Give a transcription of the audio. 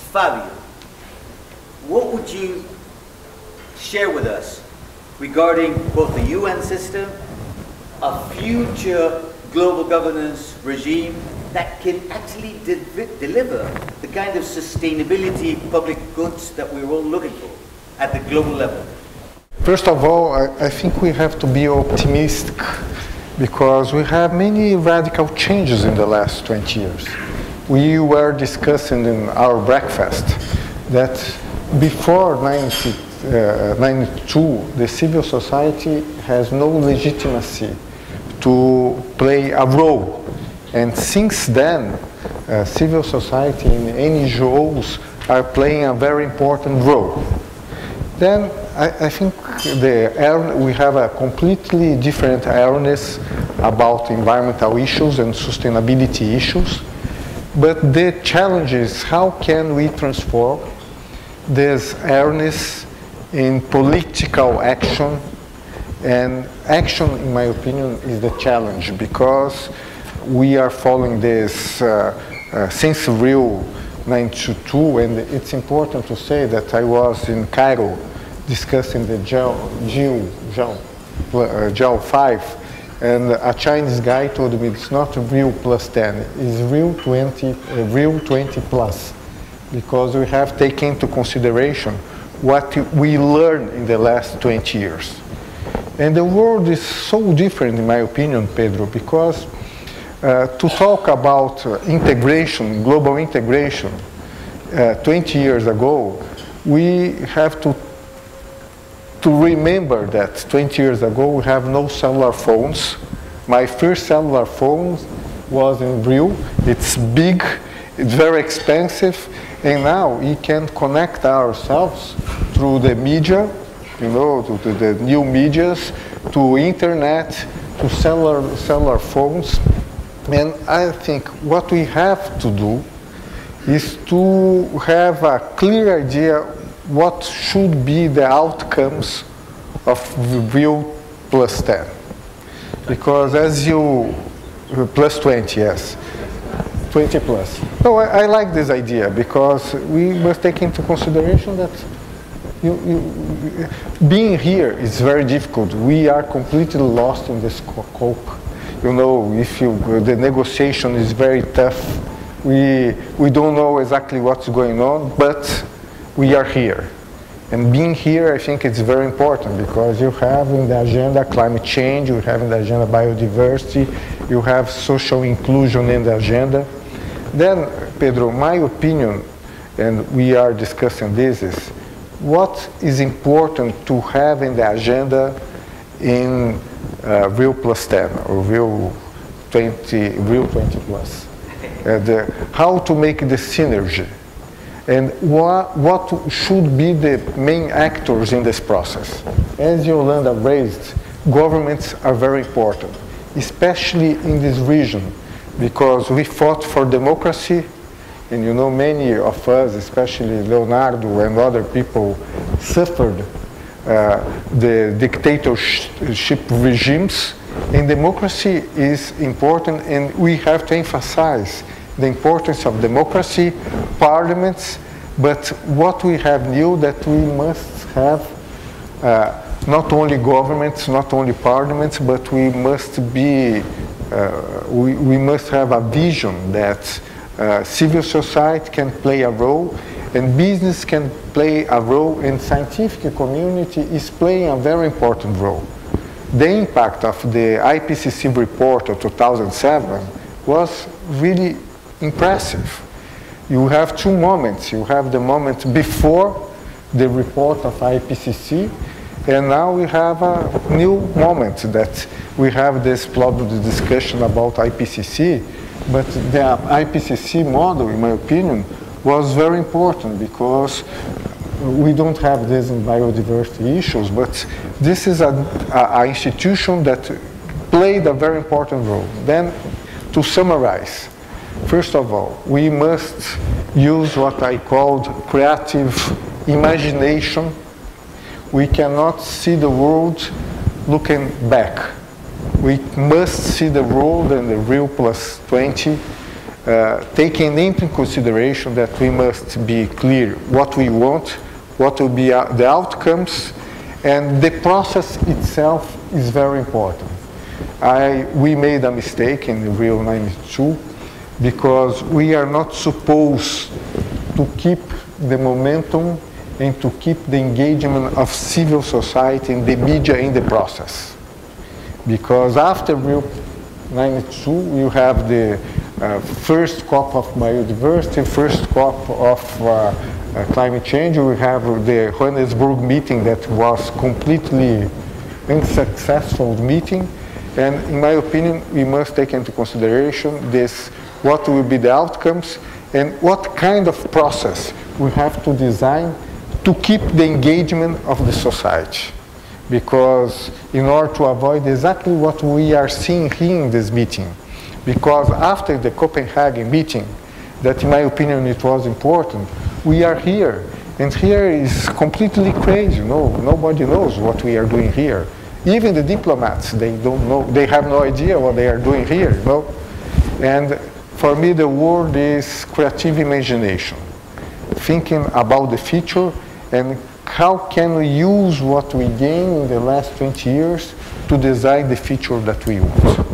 Fabio, what would you share with us regarding both the UN system, a future global governance regime that can actually deliver the kind of sustainability public goods that we're all looking for at the global level? First of all, I think we have to be optimistic because we have many radical changes in the last 20 years. We were discussing in our breakfast that before 92, the civil society has no legitimacy to play a role. And since then, civil society and NGOs are playing a very important role. Then I think we have a completely different awareness about environmental issues and sustainability issues. But the challenge is how can we transform this awareness in political action? And action, in my opinion, is the challenge because we are following this since Rio 92, and it's important to say that I was in Cairo discussing the GEL 5, and a Chinese guy told me it's not Rio plus 10, it's Rio 20 plus, because we have taken into consideration what we learned in the last 20 years. And the world is so different, in my opinion, Pedro, because to talk about integration, global integration, 20 years ago, we have to remember that 20 years ago we have no cellular phones. My first cellular phone was in Rio. It's big, it's very expensive, and now we can connect ourselves through the media, you know, to the new medias, to internet, to cellular phones. And I think what we have to do is to have a clear idea what should be the outcomes of Rio plus 10. Because as you, plus 20, yes, 20 plus. No, I like this idea because we must take into consideration that being here is very difficult. We are completely lost in the scope. You know, the negotiation is very tough. We don't know exactly what's going on, but we are here. And being here, I think it's very important because you have in the agenda climate change, you have in the agenda biodiversity, you have social inclusion in the agenda. Then, Pedro, my opinion, and we are discussing this, is what is important to have in the agenda in Rio plus 10 or Rio 20 plus. How to make the synergy. And what should be the main actors in this process? As Yolanda raised, governments are very important, especially in this region, because we fought for democracy, and you know many of us, especially Leonardo and other people, suffered the dictatorship regimes, and democracy is important, and we have to emphasize the importance of democracy, parliaments, but what we have new that we must have not only governments, not only parliaments, but we must be, we must have a vision that civil society can play a role, and business can play a role, and scientific community is playing a very important role. The impact of the IPCC report of 2007 was really impressive. You have two moments. You have the moment before the report of IPCC, and now we have a new moment that we have this public discussion about IPCC, but the IPCC model, in my opinion, was very important because we don't have this in biodiversity issues, but this is an institution that played a very important role. Then, to summarize, first of all, we must use what I called creative imagination. We cannot see the world looking back. We must see the world and the Rio plus 20 taking into consideration that we must be clear what we want, what will be the outcomes, and the process itself is very important. We made a mistake in Rio 92 because we are not supposed to keep the momentum and to keep the engagement of civil society and the media in the process. Because after Rio 92, you have the first COP of biodiversity, first COP of climate change. We have the Johannesburg meeting that was completely unsuccessful meeting. And in my opinion, we must take into consideration this, what will be the outcomes and what kind of process we have to design to keep the engagement of the society. Because in order to avoid exactly what we are seeing here in this meeting, because after the Copenhagen meeting, that in my opinion it was important, we are here, and here is completely crazy. Nobody knows what we are doing here. Even the diplomats, they don't know, they have no idea what they are doing here. And for me, the word is creative imagination, thinking about the future and how can we use what we gained in the last 20 years to design the future that we want.